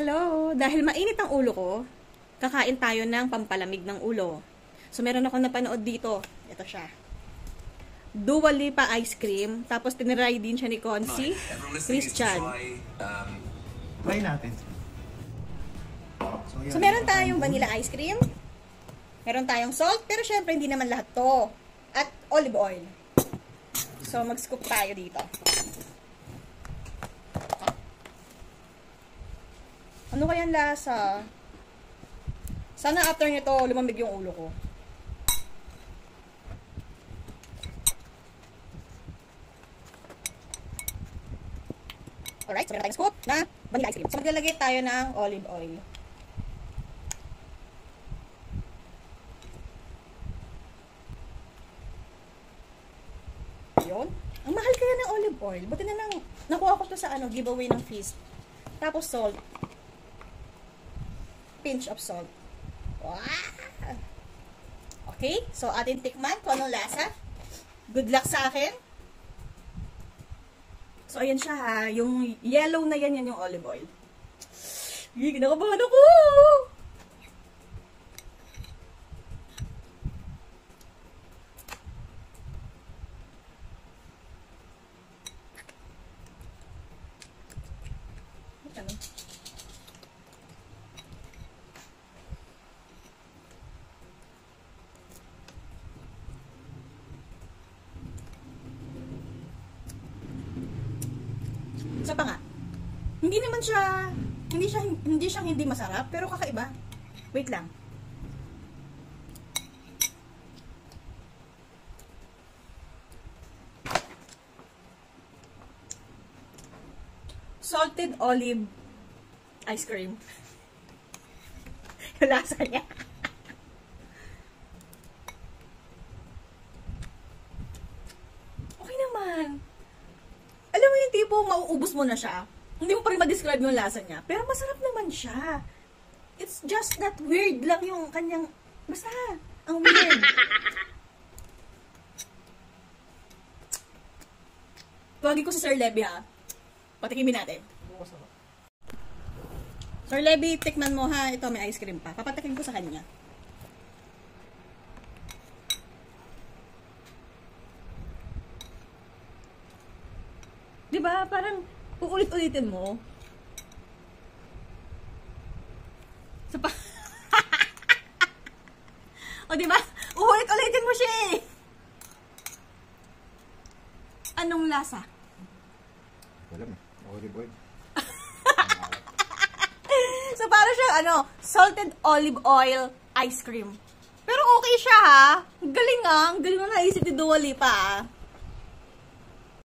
Hello! Dahil mainit ang ulo ko, kakain tayo ng pampalamig ng ulo. So, meron akong napanood dito. Ito siya. Dua Lipa ice cream. Tapos, tiniray din siya ni Concy. Christian. Try natin. So, meron tayong vanilla ice cream. Meron tayong salt. Pero, syempre, hindi naman lahat to. At olive oil. So, mag-scoop tayo dito. Ano kayang lasa? Sana after nito, lumamig yung ulo ko. Alright, so meron tayong scoop na vanilla ice cream. So maglalagay tayo ng olive oil. Yun. Ang mahal kaya ng olive oil. Buti na lang, nakuha ko to sa giveaway ng feast. Tapos salt. Pinch of salt. Wow! Okay, so atin tikman kung anong lasa. Good luck sa akin. So ayan siya ha, yung yellow na yan yung olive oil. Kinakabahan ako! Ano? Isa pa nga. Hindi naman siya hindi masarap, pero kakaiba. Wait lang. Salted olive ice cream. Yung lasa niya. Okay naman. Alam mo yung tipo, mauubos mo na siya. Hindi mo pa rin ma-describe yung lasa niya. Pero masarap naman siya. It's just that weird lang yung kanyang... Basta, ang weird. Tawagin ko si Sir Levy ha. Patikimin natin. Sir Levy, tikman mo ha. Ito, may ice cream pa. Papatikin ko sa kanya. Diba? Parang uulit-ulitin mo. So, o diba? Uulit-ulitin mo siya eh. Anong lasa? Wala mo. Olive oil. So, parang siya, salted olive oil ice cream. Pero okay siya ha. Galing ah. Galing na naisip ni Dua Lipa ah.